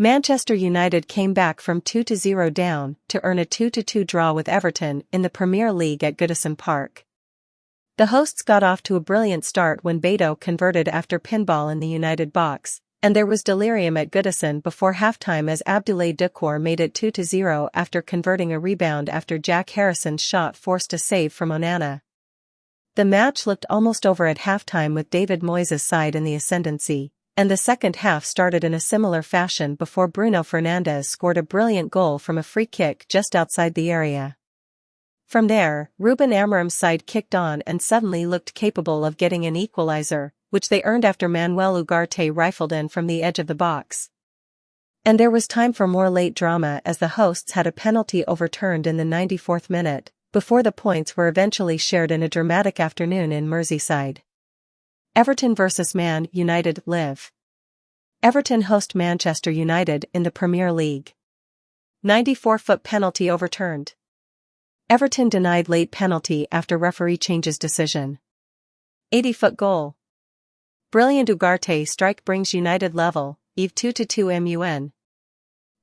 Manchester United came back from 2-0 down to earn a 2-2 draw with Everton in the Premier League at Goodison Park. The hosts got off to a brilliant start when Beto converted after pinball in the United box, and there was delirium at Goodison before halftime as Abdoulaye Doucouré made it 2-0 after converting a rebound after Jack Harrison's shot forced a save from Onana. The match looked almost over at halftime with David Moyes' side in the ascendancy, and the second half started in a similar fashion before Bruno Fernandes scored a brilliant goal from a free kick just outside the area. From there, Ruben Amorim's side kicked on and suddenly looked capable of getting an equalizer, which they earned after Manuel Ugarte rifled in from the edge of the box. And there was time for more late drama as the hosts had a penalty overturned in the 94th minute, before the points were eventually shared in a dramatic afternoon in Merseyside. Everton vs Man United live. Everton host Manchester United in the Premier League. 94-foot penalty overturned. Everton denied late penalty after referee changes decision. 80-foot goal. Brilliant Ugarte strike brings United level, Eve 2-2 MUN.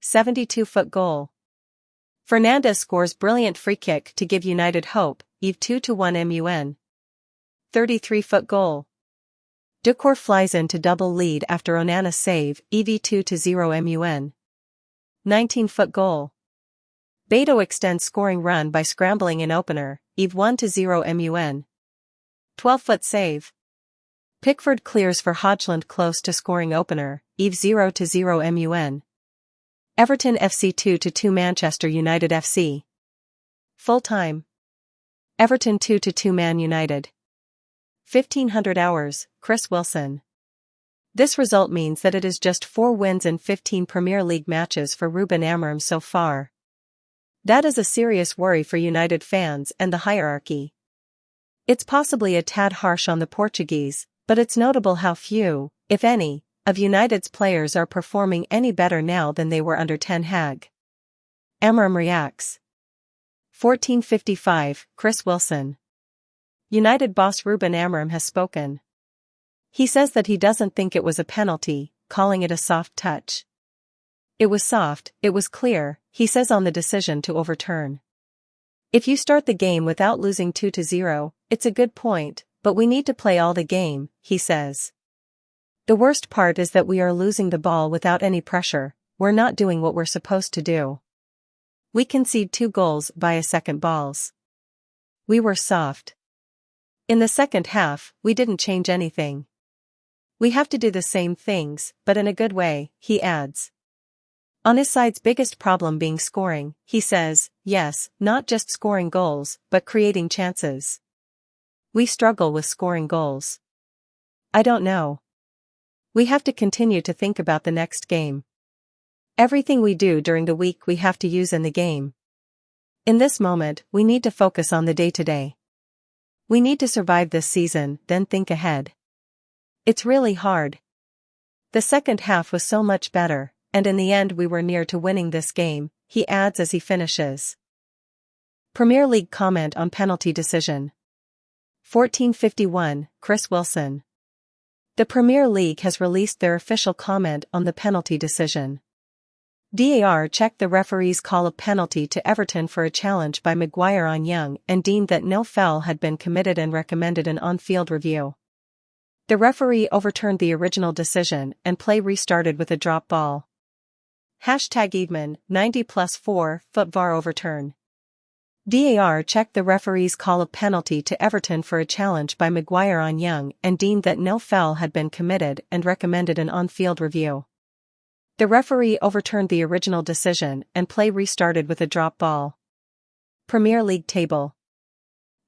72-foot goal. Fernandes scores brilliant free kick to give United hope, Eve 2-1 MUN. 33-foot goal. Doucouré flies in to double lead after Onana save, EV 2-0 MUN. 19-foot goal. Beto extends scoring run by scrambling in opener, Eve 1-0 MUN. 12-foot save. Pickford clears for Hodgland close to scoring opener, Eve 0-0 MUN. Everton FC 2-2 Manchester United FC. Full time. Everton 2-2 Man United. 1500 hours, Chris Wilson. This result means that it is just 4 wins in 15 Premier League matches for Ruben Amorim so far. That is a serious worry for United fans and the hierarchy. It's possibly a tad harsh on the Portuguese, but it's notable how few, if any, of United's players are performing any better now than they were under Ten Hag. Amorim reacts. 1455, Chris Wilson. United boss Ruben Amorim has spoken. He says that he doesn't think it was a penalty, calling it a soft touch. It was soft, it was clear, he says on the decision to overturn. If you start the game without losing 2-0, it's a good point, but we need to play all the game, he says. The worst part is that we are losing the ball without any pressure, we're not doing what we're supposed to do. We concede 2 goals via second balls. We were soft. In the second half, we didn't change anything. We have to do the same things, but in a good way, he adds. On his side's biggest problem being scoring, he says, yes, not just scoring goals, but creating chances. We struggle with scoring goals. I don't know. We have to continue to think about the next game. Everything we do during the week we have to use in the game. In this moment, we need to focus on the day-to-day. We need to survive this season, then think ahead. It's really hard. The second half was so much better, and in the end we were near to winning this game, he adds as he finishes. Premier League comment on penalty decision. 1451, Chris Wilson. The Premier League has released their official comment on the penalty decision. DAR checked the referee's call of penalty to Everton for a challenge by Maguire on Young and deemed that no foul had been committed and recommended an on-field review. The referee overturned the original decision and play restarted with a drop ball. #Eveman, 90+4, foot VAR overturn. DAR checked the referee's call of penalty to Everton for a challenge by Maguire on Young and deemed that no foul had been committed and recommended an on-field review. The referee overturned the original decision and play restarted with a drop ball. Premier League table.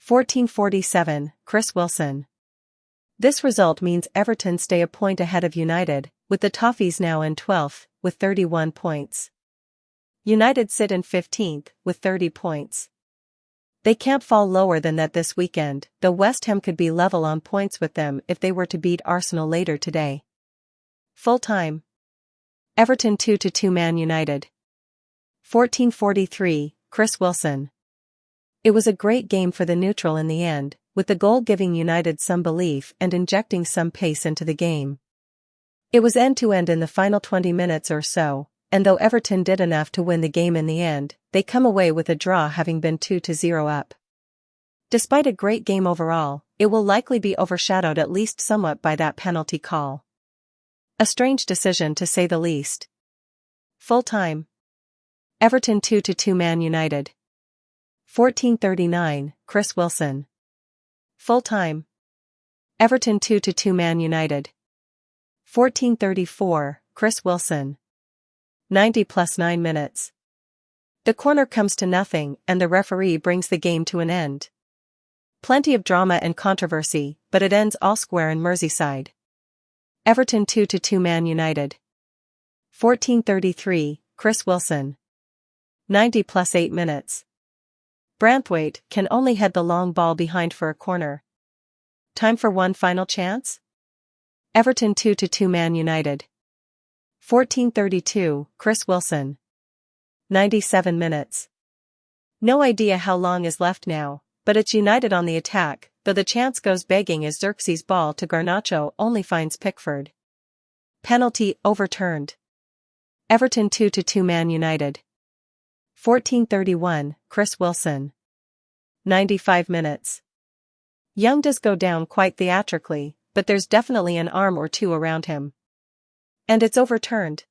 1447, Chris Wilson. This result means Everton stay a point ahead of United, with the Toffees now in 12th, with 31 points. United sit in 15th, with 30 points. They can't fall lower than that this weekend, though West Ham could be level on points with them if they were to beat Arsenal later today. Full time. Everton 2-2 Man United. 1443, Chris Wilson. It was a great game for the neutral in the end, with the goal giving United some belief and injecting some pace into the game. It was end-to-end in the final 20 minutes or so, and though Everton did enough to win the game in the end, they come away with a draw having been 2-0 up. Despite a great game overall, it will likely be overshadowed at least somewhat by that penalty call. A strange decision to say the least. Full time. Everton 2-2 Man United. 14:39, Chris Wilson. Full time. Everton 2-2 Man United. 14:34, Chris Wilson. 90 plus 9 minutes. The corner comes to nothing and the referee brings the game to an end. Plenty of drama and controversy, but it ends all square in Merseyside. Everton 2-2 Man United. 14:33, Chris Wilson. 90 plus 8 minutes. Branthwaite can only head the long ball behind for a corner. Time for one final chance? Everton 2-2 Man United. 14:32, Chris Wilson. 97 minutes. No idea how long is left now, but it's United on the attack, though the chance goes begging as Xerxes' ball to Garnacho only finds Pickford. Penalty overturned. Everton 2-2 Man United. 14:31, Chris Wilson. 95 minutes. Young does go down quite theatrically, but there's definitely an arm or two around him. And it's overturned.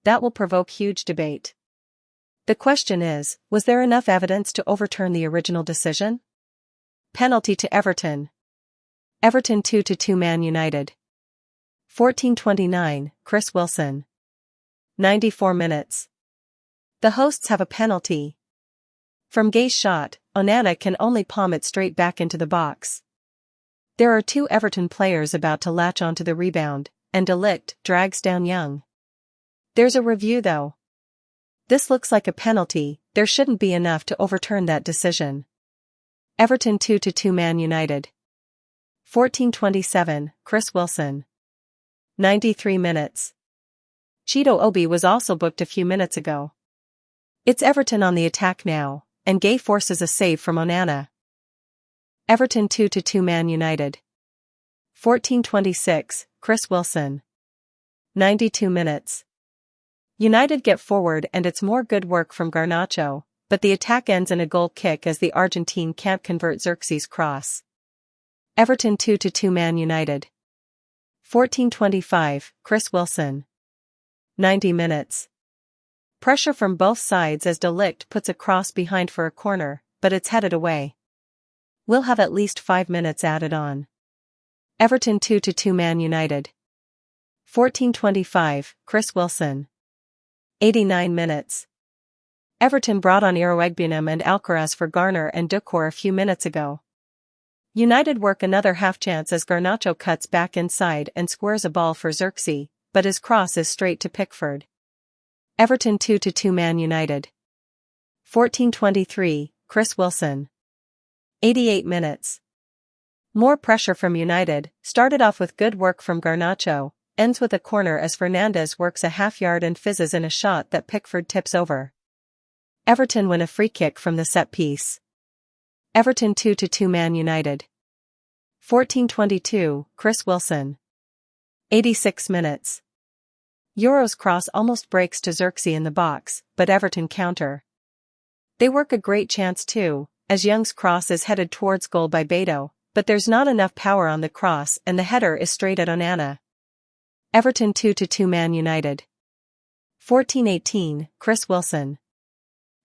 That will provoke huge debate. The question is, was there enough evidence to overturn the original decision? Penalty to Everton. Everton 2-2 Man United. 14:29, Chris Wilson. 94 minutes. The hosts have a penalty. From Gay's shot, Onana can only palm it straight back into the box. There are two Everton players about to latch onto the rebound, and De Ligt drags down Young. There's a review though. This looks like a penalty, there shouldn't be enough to overturn that decision. Everton 2-2 Man United. 14:27, Chris Wilson. 93 minutes. Cheeto Obi was also booked a few minutes ago. It's Everton on the attack now, and Gay forces a save from Onana. Everton 2-2 Man United. 14:26, Chris Wilson. 92 minutes. United get forward and it's more good work from Garnacho, but the attack ends in a goal kick as the Argentine can't convert Xerxes' cross. Everton 2-2 Man United. 14:25, Chris Wilson. 90 minutes. Pressure from both sides as De Ligt puts a cross behind for a corner, but it's headed away. We'll have at least 5 minutes added on. Everton 2-2 Man United. 14:25, Chris Wilson. 89 minutes. Everton brought on Iroegbunam and Alcaraz for Garner and Doucouré a few minutes ago. United work another half chance as Garnacho cuts back inside and squares a ball for Xerxes, but his cross is straight to Pickford. Everton 2-2 Man United. 14:23, Chris Wilson. 88 minutes. More pressure from United, started off with good work from Garnacho, ends with a corner as Fernandes works a half yard and fizzes in a shot that Pickford tips over. Everton win a free kick from the set piece. Everton 2-2 Man United. 14:22, Chris Wilson. 86 minutes. Euro's cross almost breaks to Xerxes in the box, but Everton counter. They work a great chance too, as Young's cross is headed towards goal by Beto, but there's not enough power on the cross and the header is straight at Onana. Everton 2-2 Man United. 14:18, Chris Wilson.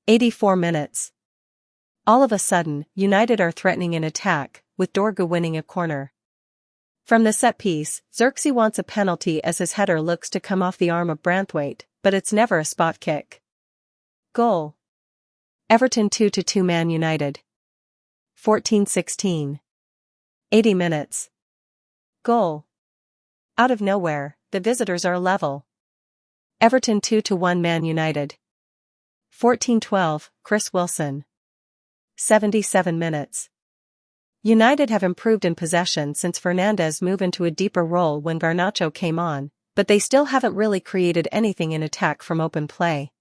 84 minutes. All of a sudden, United are threatening an attack, with Dorgu winning a corner. From the set piece, Xerxes wants a penalty as his header looks to come off the arm of Branthwaite, but it's never a spot kick. Goal. Everton 2-2 Man United. 14:16. 80 minutes. Goal. Out of nowhere, the visitors are level. Everton 2-1 Man United. 14:12, Chris Wilson. 77 minutes. United have improved in possession since Fernandes moved into a deeper role when Garnacho came on, but they still haven't really created anything in attack from open play.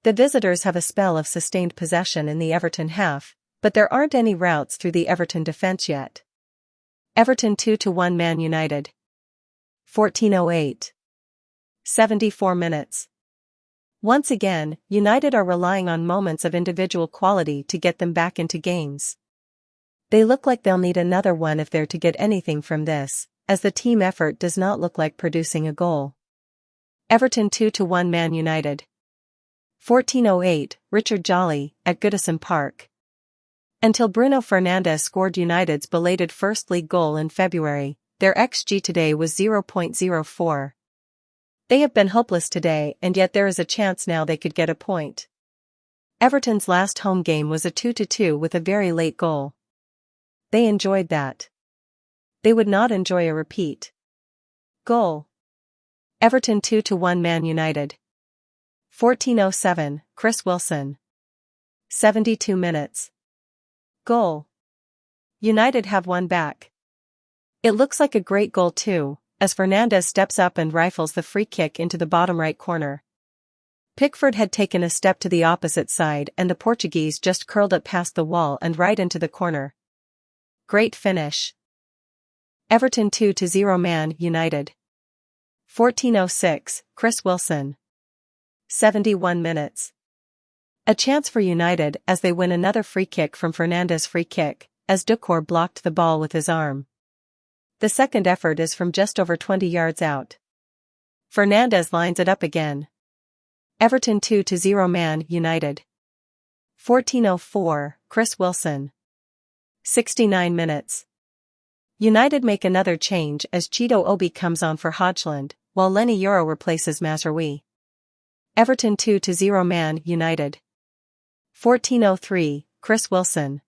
The visitors have a spell of sustained possession in the Everton half, but there aren't any routes through the Everton defense yet. Everton 2-1 Man United. 14:08. 74 minutes. Once again, United are relying on moments of individual quality to get them back into games. They look like they'll need another one if they're to get anything from this, as the team effort does not look like producing a goal. Everton 2-1 Man United. 14:08, Richard Jolly, at Goodison Park. Until Bruno Fernandes scored United's belated first league goal in February, their XG today was 0.04. They have been hopeless today, and yet there is a chance now they could get a point. Everton's last home game was a 2-2 with a very late goal. They enjoyed that. They would not enjoy a repeat. Goal. Everton 2-1 Man United. 14:07, Chris Wilson. 72 minutes. Goal. United have one back. It looks like a great goal too, as Fernandes steps up and rifles the free kick into the bottom right corner. Pickford had taken a step to the opposite side and the Portuguese just curled it past the wall and right into the corner. Great finish. Everton 2-0 Man United. 14:06, Chris Wilson. 71 minutes. A chance for United as they win another free kick from Fernandes' free kick, as Doucouré blocked the ball with his arm. The second effort is from just over 20 yards out. Fernandes lines it up again. Everton 2-0 Man United. 14:04, Chris Wilson. 69 minutes. United make another change as Cheeto Obi comes on for Hodgland, while Lenny Yoro replaces Mazraoui. Everton 2-0 Man United. 14:03, Chris Wilson.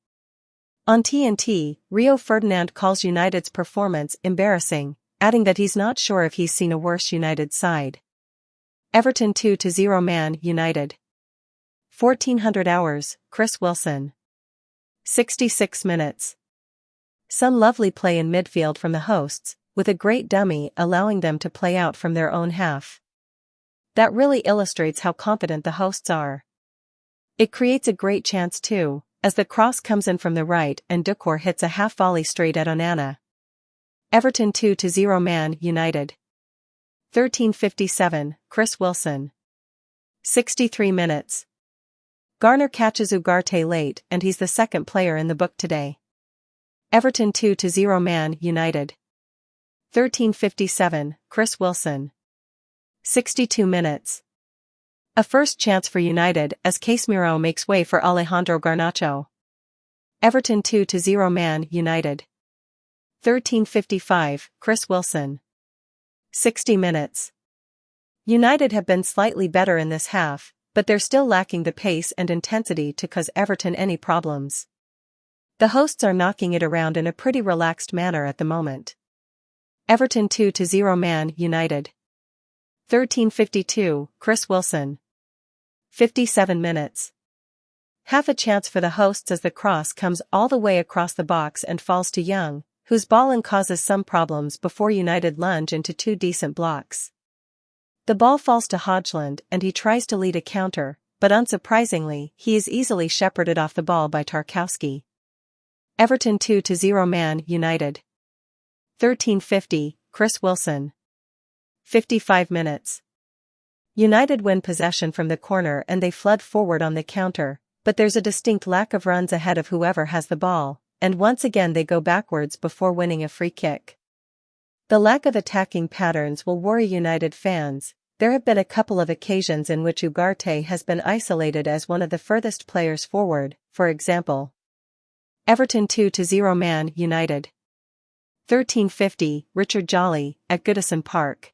On TNT, Rio Ferdinand calls United's performance embarrassing, adding that he's not sure if he's seen a worse United side. Everton 2-0 Man United. 1400 hours, Chris Wilson. 66 minutes. Some lovely play in midfield from the hosts, with a great dummy allowing them to play out from their own half. That really illustrates how confident the hosts are. It creates a great chance too, as the cross comes in from the right and Doucouré hits a half volley straight at Onana. Everton 2-0 Man United. 13:57, Chris Wilson. 63 minutes. Garner catches Ugarte late and he's the second player in the book today. Everton 2-0 Man United. 13:57, Chris Wilson. 62 minutes. A first chance for United as Casemiro makes way for Alejandro Garnacho. Everton 2-0 Man United. 13:55, Chris Wilson. 60 minutes. United have been slightly better in this half, but they're still lacking the pace and intensity to cause Everton any problems. The hosts are knocking it around in a pretty relaxed manner at the moment. Everton 2-0 Man United. 13:52, Chris Wilson. 57 minutes. Half a chance for the hosts as the cross comes all the way across the box and falls to Young, whose ball causes some problems before United lunge into two decent blocks. The ball falls to Hodgland and he tries to lead a counter, but unsurprisingly, he is easily shepherded off the ball by Tarkowski. Everton 2-0 Man United. 13:50, Chris Wilson. 55 minutes. United win possession from the corner and they flood forward on the counter, but there's a distinct lack of runs ahead of whoever has the ball, and once again they go backwards before winning a free kick. The lack of attacking patterns will worry United fans. There have been a couple of occasions in which Ugarte has been isolated as one of the furthest players forward, for example. Everton 2-0 Man United. 13:50, Richard Jolly, at Goodison Park.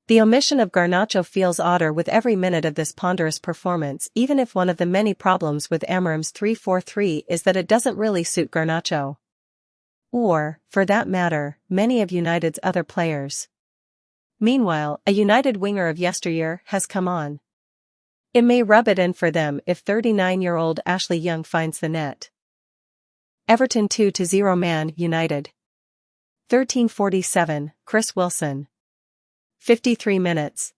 The omission of Garnacho feels odder with every minute of this ponderous performance, even if one of the many problems with Amorim's 3-4-3 is that it doesn't really suit Garnacho. Or, for that matter, many of United's other players. Meanwhile, a United winger of yesteryear has come on. It may rub it in for them if 39-year-old Ashley Young finds the net. Everton 2-0 Man United. 13:47, Chris Wilson. 53 minutes.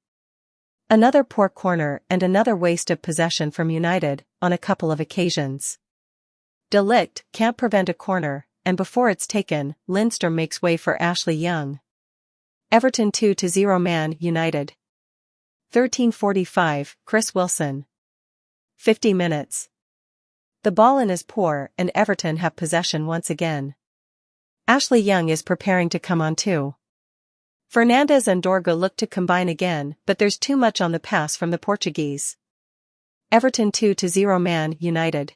Another poor corner and another waste of possession from United, on a couple of occasions. De Ligt can't prevent a corner, and before it's taken, Lindstrom makes way for Ashley Young. Everton 2-0 Man United. 13:45, Chris Wilson. 50 minutes. The ball in is poor and Everton have possession once again. Ashley Young is preparing to come on too. Fernandes and Dorgu look to combine again, but there's too much on the pass from the Portuguese. Everton 2-0 Man United.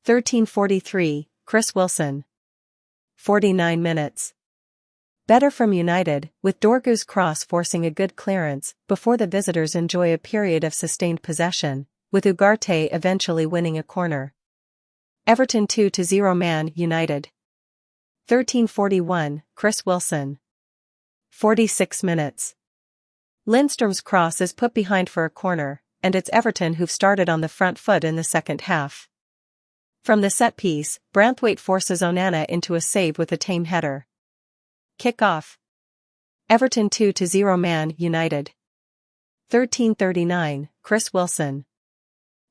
13:43, Chris Wilson. 49 minutes. Better from United, with Dorgu's cross forcing a good clearance, before the visitors enjoy a period of sustained possession, with Ugarte eventually winning a corner. Everton 2-0 Man United. 13:41, Chris Wilson. 46 minutes. Lindstrom's cross is put behind for a corner, and it's Everton who've started on the front foot in the second half. From the set piece, Branthwaite forces Onana into a save with a tame header. Kick-off. Everton 2-0 Man United. 13:39, Chris Wilson.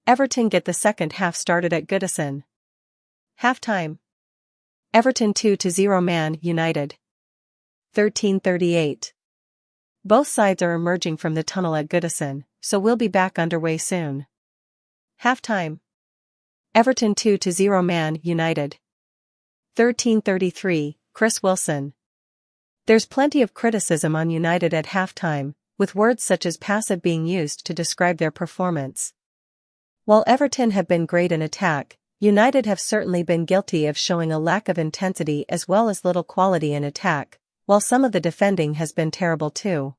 Everton get the second half started at Goodison. Halftime. Everton 2-0 Man United. 13:38. Both sides are emerging from the tunnel at Goodison, so we'll be back underway soon. Halftime. Everton 2-0 Man United. 13:33, Chris Wilson. There's plenty of criticism on United at halftime, with words such as passive being used to describe their performance. While Everton have been great in attack, United have certainly been guilty of showing a lack of intensity as well as little quality in attack, while some of the defending has been terrible too.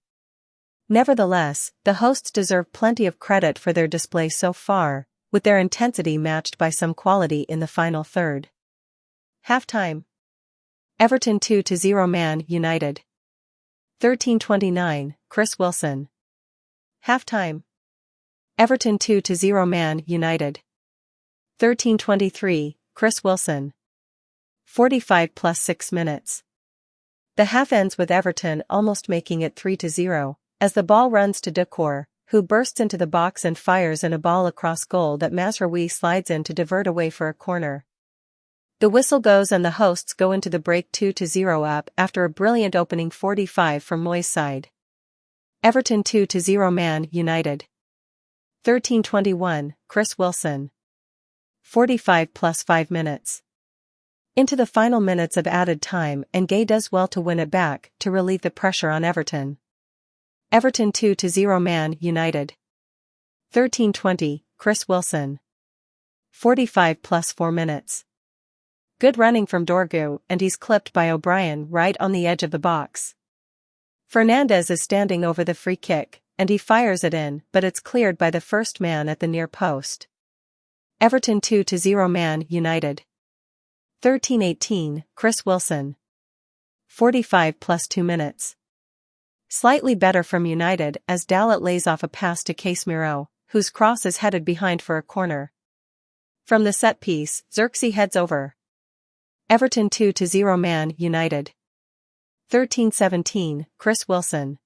Nevertheless, the hosts deserve plenty of credit for their display so far, with their intensity matched by some quality in the final third. Halftime. Everton 2-0 Man United. 13:29, Chris Wilson. Halftime. Everton 2-0 Man United. 13:23, Chris Wilson. 45 + 6 minutes. The half ends with Everton almost making it 3-0, as the ball runs to Doucouré, who bursts into the box and fires in a ball across goal that Mazraoui slides in to divert away for a corner. The whistle goes and the hosts go into the break 2-0 up after a brilliant opening 45 from Moyes' side. Everton 2-0 Man United. 13:21, Chris Wilson. 45 + 5 minutes. Into the final minutes of added time and Gay does well to win it back to relieve the pressure on Everton. Everton 2-0 Man United. 13:20, Chris Wilson. 45 + 4 minutes. Good running from Dorgu and he's clipped by O'Brien right on the edge of the box. Fernandes is standing over the free kick, and he fires it in, but it's cleared by the first man at the near post. Everton 2-0 Man United. 13:18, Chris Wilson. 45 + 2 minutes. Slightly better from United as Dalot lays off a pass to Casemiro, whose cross is headed behind for a corner. From the set piece, Xerxes heads over. Everton 2-0 Man United. 13:17, Chris Wilson.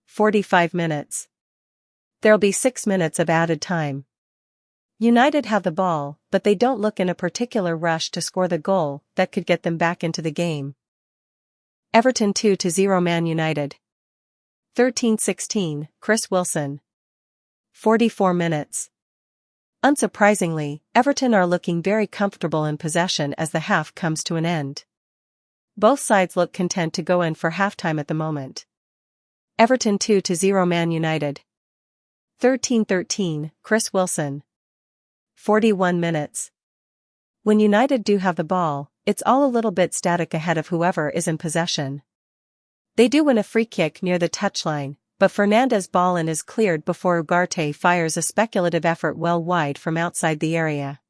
45 minutes. There'll be 6 minutes of added time. United have the ball, but they don't look in a particular rush to score the goal that could get them back into the game. Everton 2-0 Man United. 13:16, Chris Wilson. 44 minutes. Unsurprisingly, Everton are looking very comfortable in possession as the half comes to an end. Both sides look content to go in for halftime at the moment. Everton 2-0 Man United. 13:13, Chris Wilson. 41 minutes. When United do have the ball, it's all a little bit static ahead of whoever is in possession. They do win a free kick near the touchline, but Fernandes' ball in is cleared before Ugarte fires a speculative effort well wide from outside the area.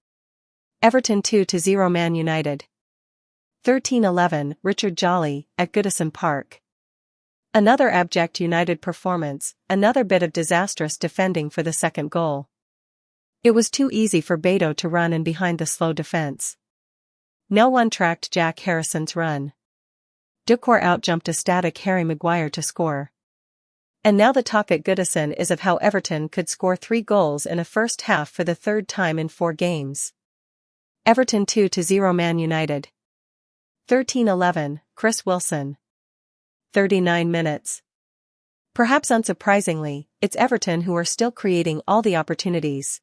Everton 2-0 Man United. 13:11, Richard Jolly, at Goodison Park. Another abject United performance, another bit of disastrous defending for the second goal. It was too easy for Beto to run in behind the slow defense. No one tracked Jack Harrison's run. Doucouré outjumped a static Harry Maguire to score. And now the talk at Goodison is of how Everton could score 3 goals in a first half for the third time in 4 games. Everton 2-0 Man United. 13:11, Chris Wilson. 39 minutes. Perhaps unsurprisingly, it's Everton who are still creating all the opportunities.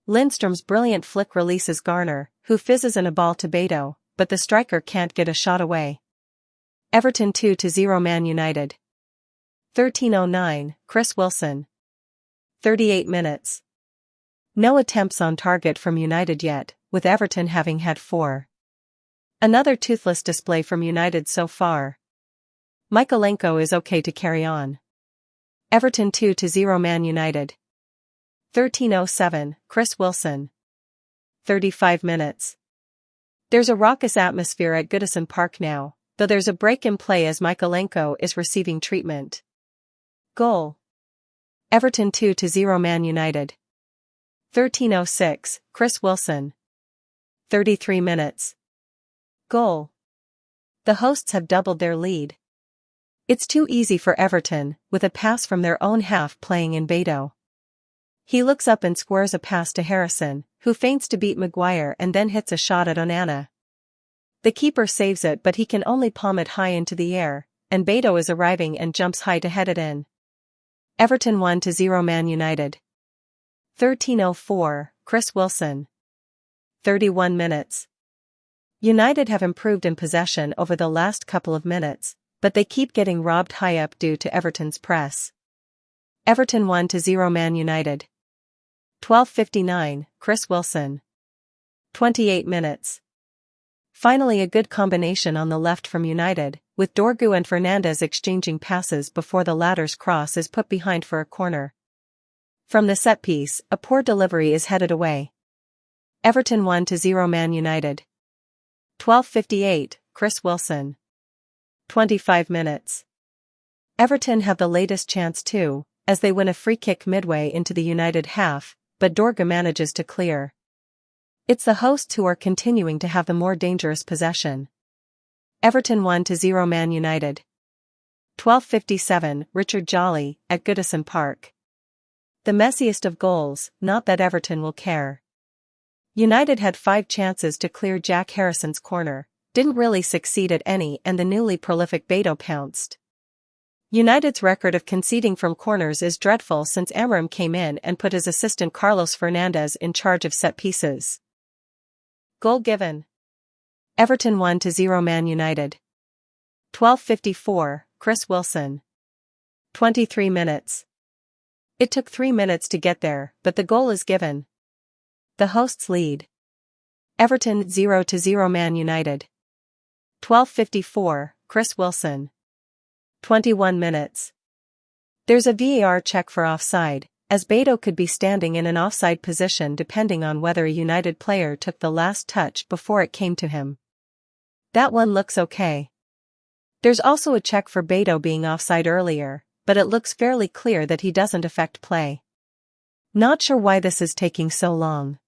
Lindstrom's brilliant flick releases Garner, who fizzes in a ball to Beto, but the striker can't get a shot away. Everton 2-0 Man United. 13:09, Chris Wilson. 38 minutes. No attempts on target from United yet, with Everton having had 4. Another toothless display from United so far. Mykolenko is okay to carry on. Everton 2-0 Man United. 13:07, Chris Wilson. 35 minutes. There's a raucous atmosphere at Goodison Park now, though there's a break in play as Mykolenko is receiving treatment. Goal. Everton 2-0 Man United. 13:06, Chris Wilson. 33 minutes. Goal. The hosts have doubled their lead. It's too easy for Everton, with a pass from their own half playing in Beto. He looks up and squares a pass to Harrison, who feints to beat Maguire and then hits a shot at Onana. The keeper saves it, but he can only palm it high into the air, and Beto is arriving and jumps high to head it in. Everton 1-0 Man United. 13:04, Chris Wilson. 31 minutes. United have improved in possession over the last couple of minutes, but they keep getting robbed high up due to Everton's press. Everton 1-0 Man United. 12:59, Chris Wilson. 28 minutes. Finally a good combination on the left from United, with Dorgu and Fernandes exchanging passes before the latter's cross is put behind for a corner. From the set piece, a poor delivery is headed away. Everton 1-0 Man United. 12:58, Chris Wilson. 25 minutes. Everton have the latest chance too, as they win a free kick midway into the United half, but Dorgu manages to clear. It's the hosts who are continuing to have the more dangerous possession. Everton 1-0 Man United. 12:57, Richard Jolly, at Goodison Park. The messiest of goals, not that Everton will care. United had 5 chances to clear Jack Harrison's corner, didn't really succeed at any, and the newly prolific Beto pounced. United's record of conceding from corners is dreadful since Amram came in and put his assistant Carlos Fernandes in charge of set pieces. Goal given. Everton 1-0 Man United. 12:54, Chris Wilson. 23 minutes. It took 3 minutes to get there, but the goal is given. The hosts lead. Everton 0-0 Man United. 12:54, Chris Wilson. 21 minutes. There's a VAR check for offside, as Beto could be standing in an offside position depending on whether a United player took the last touch before it came to him. That one looks okay. There's also a check for Beto being offside earlier, but it looks fairly clear that he doesn't affect play. Not sure why this is taking so long.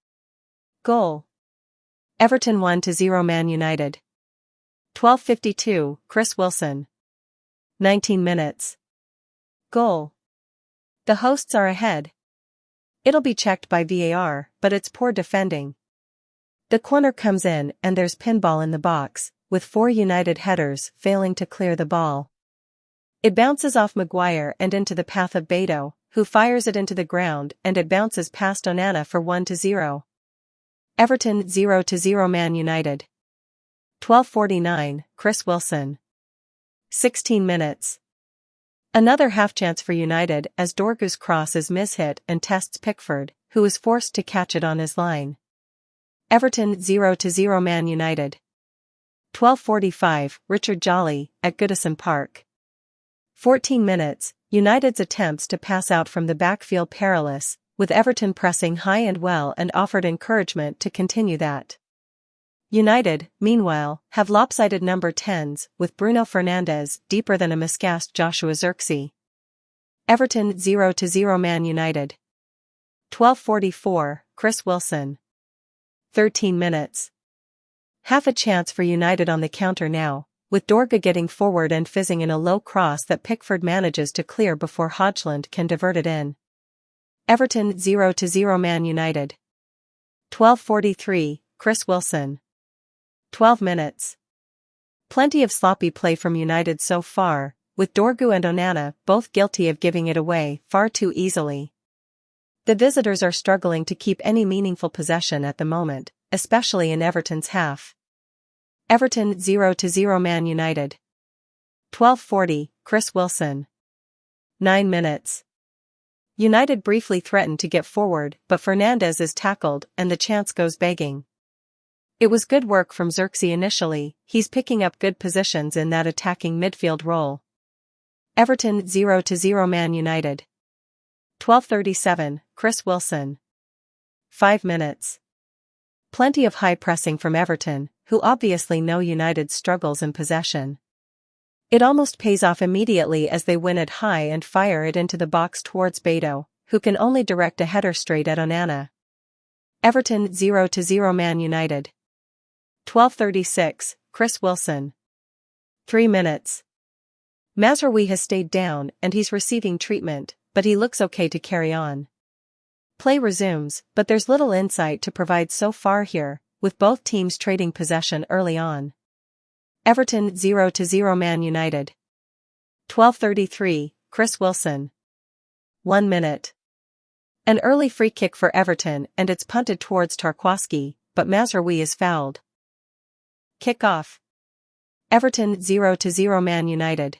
Goal. Everton 1-0 Man United. 12:52, Chris Wilson. 19 minutes. Goal. The hosts are ahead. It'll be checked by VAR, but it's poor defending. The corner comes in and there's pinball in the box, with 4 United headers failing to clear the ball. It bounces off Maguire and into the path of Beto, who fires it into the ground, and it bounces past Onana for 1-0. Everton 0-0 Man United. 12:49, Chris Wilson. 16 minutes. Another half chance for United as Dorgu's cross is mishit and tests Pickford, who is forced to catch it on his line. Everton 0-0 Man United. 12:45, Richard Jolly, at Goodison Park. 14 minutes, United's attempts to pass out from the back feel perilous, with Everton pressing high and well and offered encouragement to continue that. United, meanwhile, have lopsided number 10s, with Bruno Fernandes deeper than a miscast Joshua Zirkzee. Everton 0-0 Man United. 12:44, Chris Wilson. 13 minutes. Half a chance for United on the counter now, with Dorgu getting forward and fizzing in a low cross that Pickford manages to clear before Hodgland can divert it in. Everton 0-0 Man United. 12:43, Chris Wilson. 12 minutes. Plenty of sloppy play from United so far, with Dorgu and Onana both guilty of giving it away far too easily. The visitors are struggling to keep any meaningful possession at the moment, especially in Everton's half. Everton 0-0 Man United. 12:40, Chris Wilson. 9 minutes. United briefly threatened to get forward, but Fernandes is tackled and the chance goes begging. It was good work from Xerxes initially, he's picking up good positions in that attacking midfield role. Everton 0-0 Man United. 12:37, Chris Wilson. 5 minutes. Plenty of high pressing from Everton, who obviously know United's struggles in possession. It almost pays off immediately as they win it high and fire it into the box towards Beto, who can only direct a header straight at Onana. Everton 0-0 Man United. 12:36, Chris Wilson. 3 minutes. Mazraoui has stayed down and he's receiving treatment, but he looks okay to carry on. Play resumes, but there's little insight to provide so far here, with both teams trading possession early on. Everton 0-0 Man United. 12:33, Chris Wilson. 1 minute. An early free kick for Everton and it's punted towards Tarkowski, but Mazraoui is fouled. Kick-off. Everton 0-0 Man United.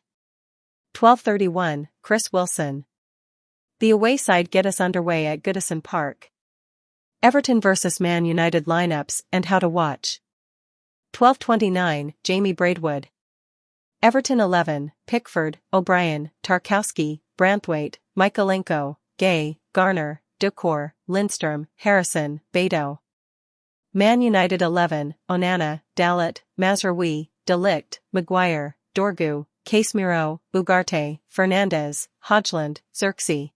12:31, Chris Wilson. The away side get us underway at Goodison Park. Everton vs Man United lineups and how to watch. 12:29, Jamie Braidwood. Everton 11, Pickford, O'Brien, Tarkowski, Branthwaite, Mykolenko, Gay, Garner, Doucouré, Lindstrom, Harrison, Beto. Man United 11, Onana, Dalot, Mazraoui, De Ligt, Maguire, Dorgu, Casemiro, Ugarte, Fernandes, Hodgland, Xerxes.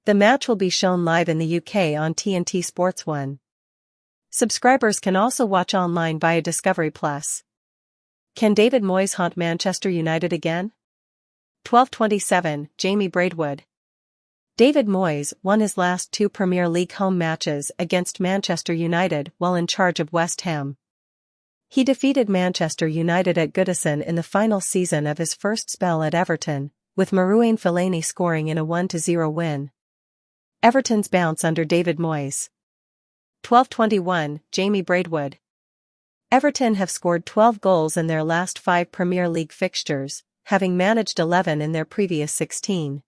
The match will be shown live in the UK on TNT Sports 1. Subscribers can also watch online via Discovery+. Can David Moyes haunt Manchester United again? 12:27, Jamie Braidwood. David Moyes won his last 2 Premier League home matches against Manchester United while in charge of West Ham. He defeated Manchester United at Goodison in the final season of his first spell at Everton, with Marouane Fellaini scoring in a 1-0 win. Everton's bounce under David Moyes. 12:21, Jamie Braidwood. Everton have scored 12 goals in their last 5 Premier League fixtures, having managed 11 in their previous 16.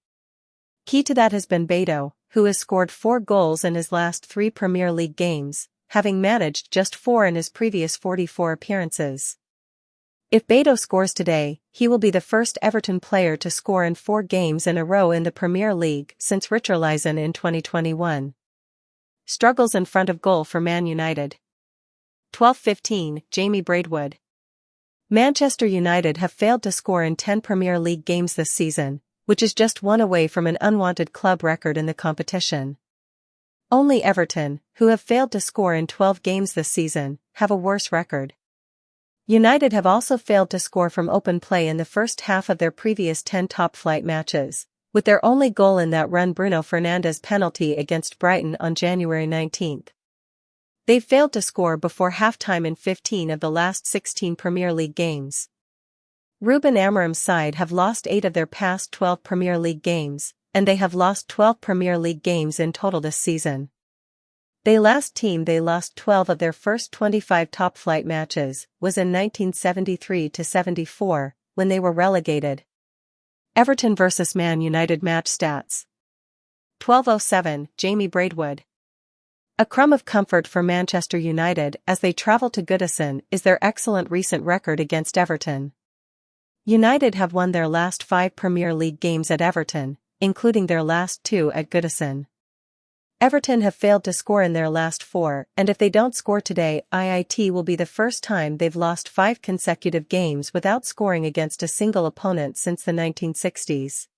Key to that has been Beto, who has scored 4 goals in his last 3 Premier League games, having managed just 4 in his previous 44 appearances. If Beto scores today, he will be the first Everton player to score in 4 games in a row in the Premier League since Richarlison in 2021. Struggles in front of goal for Man United. 12:15, Jamie Braidwood. Manchester United have failed to score in 10 Premier League games this season, which is just 1 away from an unwanted club record in the competition. Only Everton, who have failed to score in 12 games this season, have a worse record. United have also failed to score from open play in the first half of their previous 10 top-flight matches, with their only goal in that run Bruno Fernandes' penalty against Brighton on January 19. They've failed to score before halftime in 15 of the last 16 Premier League games. Ruben Amorim's side have lost 8 of their past 12 Premier League games, and they have lost 12 Premier League games in total this season. They lost 12 of their first 25 top-flight matches was in 1973-74, when they were relegated. Everton vs Man United match stats. 12:07, Jamie Braidwood. A crumb of comfort for Manchester United as they travel to Goodison is their excellent recent record against Everton. United have won their last 5 Premier League games at Everton, including their last 2 at Goodison. Everton have failed to score in their last 4, and if they don't score today, it will be the first time they've lost 5 consecutive games without scoring against a single opponent since the 1960s.